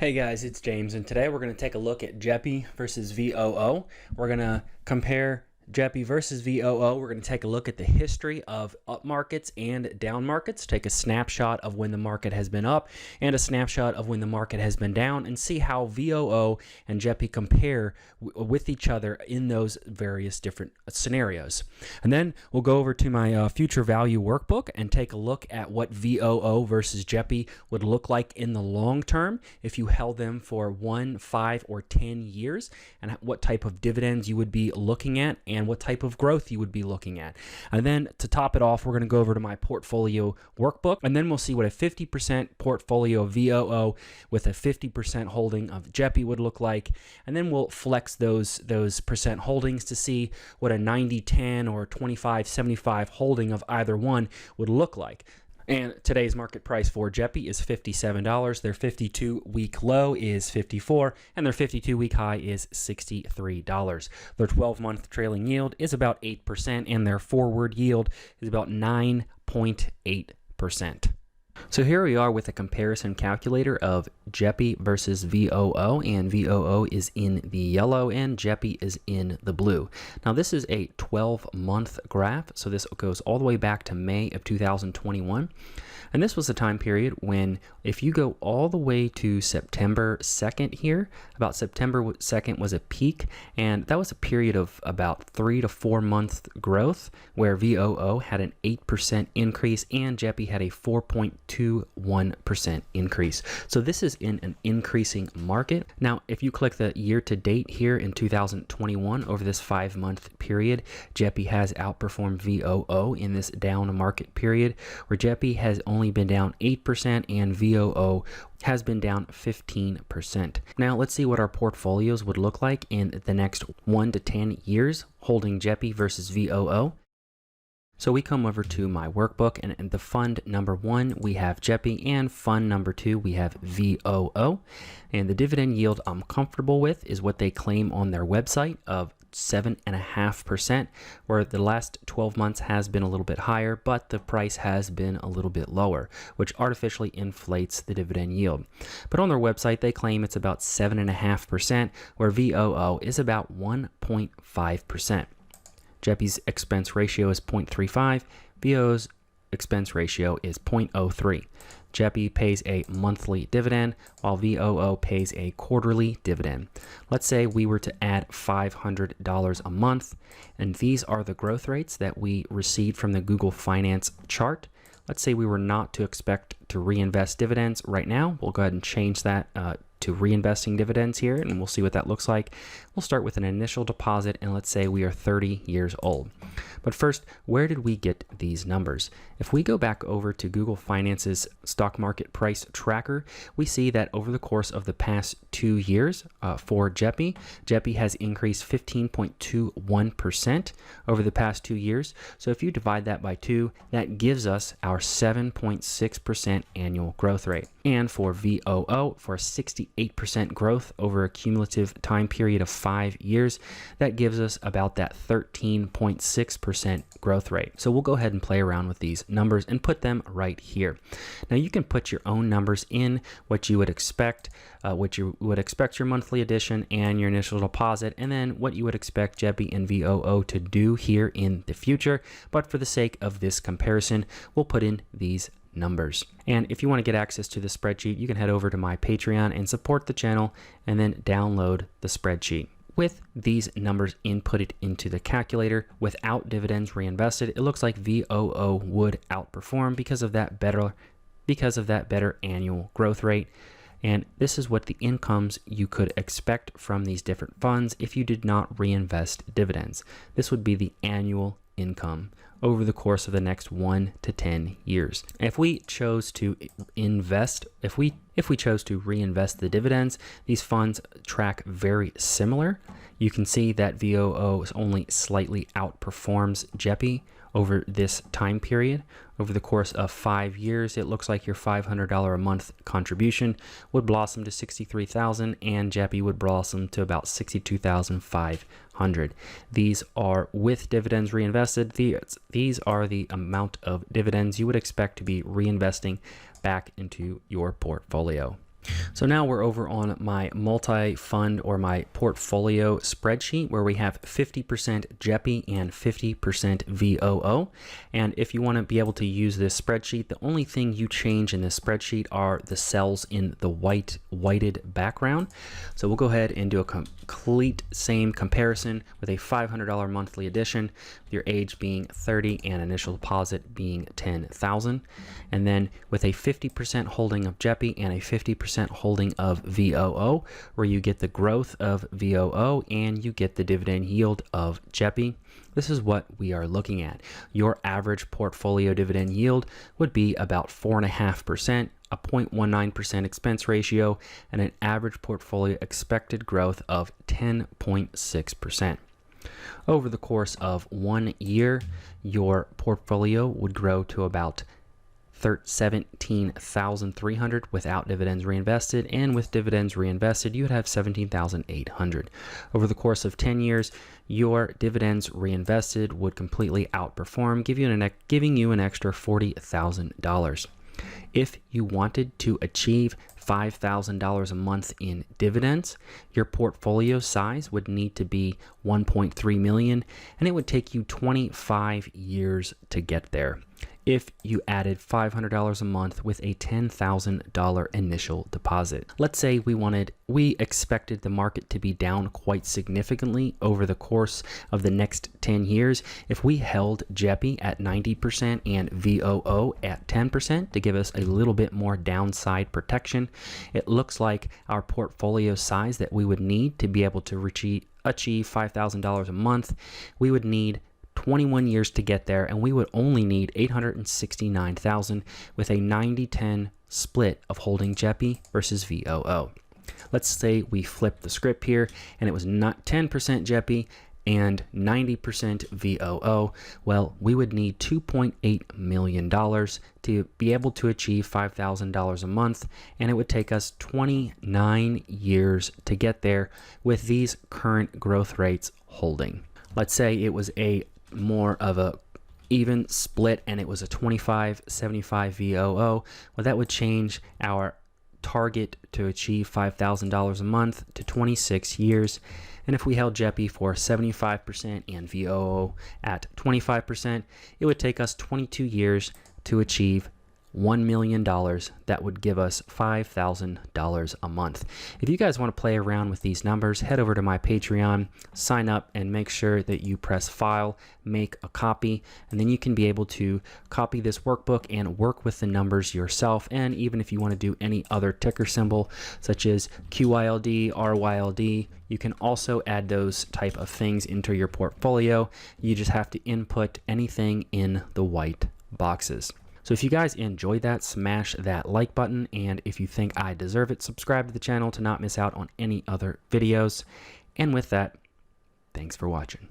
Hey guys, it's James, and today we're going to take a look at JEPI versus VOO. We're going to compare JEPI versus VOO. We're going to take a look at the history of up markets and down markets, take a snapshot of when the market has been up and a snapshot of when the market has been down, and see how VOO and JEPI compare with each other in those various different scenarios. And then we'll go over to my future value workbook and take a look at what VOO versus JEPI would look like in the long term if you held them for 1, 5, or 10 years, and what type of dividends you would be looking at and what type of growth you would be looking at. And then to top it off, we're going to go over to my portfolio workbook, and then we'll see what a 50% portfolio of VOO with a 50% holding of JEPI would look like. And then we'll flex those percent holdings to see what a 90-10 or 25-75 holding of either one would look like. And today's market price for JEPI is $57. Their 52-week low is $54, and their 52-week high is $63. Their 12-month trailing yield is about 8%, and their forward yield is about 9.8%. So here we are with a comparison calculator of JEPI versus VOO, and VOO is in the yellow and JEPI is in the blue. Now this is a 12-month graph, so this goes all the way back to May of 2021. And this was a time period when, if you go all the way to September 2nd here, about September 2nd was a peak, and that was a period of about 3 to 4 month growth where VOO had an 8% increase and JEPI had a 4.21% increase. So this is in an increasing market. Now, if you click the year to date here in 2021 over this 5-month period, JEPI has outperformed VOO in this down market period where JEPI has only been down 8% and VOO has been down 15%. Now let's see what our portfolios would look like in the next 1 to 10 years holding JEPI versus VOO. So we come over to my workbook, and in the fund number 1 we have JEPI, and fund number 2 we have VOO. And the dividend yield I'm comfortable with is what they claim on their website of 7.5%, where the last 12 months has been a little bit higher, but the price has been a little bit lower, which artificially inflates the dividend yield. But on their website, they claim it's about 7.5%, where VOO is about 1.5%. JEPI's expense ratio is 0.35, VOO's expense ratio is 0.03. JEPI pays a monthly dividend while VOO pays a quarterly dividend. Let's say we were to add $500 a month, and these are the growth rates that we received from the Google Finance chart. Let's say we were not to expect to reinvest dividends right now. We'll go ahead and change that to reinvesting dividends here, and we'll see what that looks like. We'll start with an initial deposit, and let's say we are 30 years old. But first, where did we get these numbers? If we go back over to Google Finance's stock market price tracker, we see that over the course of the past 2 years for JEPI, JEPI has increased 15.21% over the past 2 years. So if you divide that by 2, that gives us our 7.6% annual growth rate. And for VOO, for a 68% growth over a cumulative time period of 5 years, that gives us about that 13.6% growth rate. So we'll go ahead and play around with these numbers and put them right here. Now you can put your own numbers in, what you would expect your monthly addition and your initial deposit, and then what you would expect JEPI and VOO to do here in the future. But for the sake of this comparison, we'll put in these numbers. And if you want to get access to the spreadsheet, you can head over to my Patreon and support the channel and then download the spreadsheet. With these numbers inputted into the calculator without dividends reinvested, it looks like VOO would outperform because of that better annual growth rate. And this is what the incomes you could expect from these different funds if you did not reinvest dividends. This would be the annual income over the course of the next 1 to 10 years. If we chose to reinvest the dividends, these funds track very similar. You can see that VOO only slightly outperforms JEPI over this time period. Over the course of 5 years, it looks like your $500 a month contribution would blossom to $63,000, and JEPI would blossom to about $62,500. These are with dividends reinvested. These are the amount of dividends you would expect to be reinvesting back into your portfolio. So now we're over on my multi-fund or my portfolio spreadsheet where we have 50% JEPI and 50% VOO. And if you want to be able to use this spreadsheet, the only thing you change in this spreadsheet are the cells in the whited background. So we'll go ahead and do a complete same comparison with a $500 monthly edition, with your age being 30 and initial deposit being 10,000. And then with a 50% holding of JEPI and a 50% holding of VOO, where you get the growth of VOO and you get the dividend yield of JEPI. This is what we are looking at. Your average portfolio dividend yield would be about 4.5%, a 0.19% expense ratio, and an average portfolio expected growth of 10.6%. Over the course of 1 year, your portfolio would grow to about 17,300 without dividends reinvested, and with dividends reinvested you would have 17,800. Over the course of 10 years, your dividends reinvested would completely outperform, giving you an extra $40,000. If you wanted to achieve $5,000 a month in dividends, your portfolio size would need to be 1.3 million, and it would take you 25 years to get there. If you added $500 a month with a $10,000 initial deposit. Let's say we expected the market to be down quite significantly over the course of the next 10 years. If we held JEPI at 90% and VOO at 10% to give us a little bit more downside protection, it looks like our portfolio size that we would need to be able to achieve $5,000 a month, we would need 21 years to get there, and we would only need 869,000 with a 90-10 split of holding JEPI versus VOO. Let's say we flip the script here and it was not 10% JEPI and 90% VOO. Well, we would need $2.8 million to be able to achieve $5,000 a month, and it would take us 29 years to get there with these current growth rates holding. Let's say it was a more of a even split and it was a 25-75 VOO. Well, that would change our target to achieve $5,000 a month to 26 years. And if we held JEPI for 75% and VOO at 25%, it would take us 22 years to achieve $1 million. That would give us $5,000 a month. If you guys want to play around with these numbers, head over to my Patreon, sign up, and make sure that you press file, make a copy, and then you can be able to copy this workbook and work with the numbers yourself. And even if you want to do any other ticker symbol such as QYLD, RYLD, you can also add those type of things into your portfolio. You just have to input anything in the white boxes. So if you guys enjoyed that, smash that like button, and if you think I deserve it, subscribe to the channel to not miss out on any other videos. And with that, thanks for watching.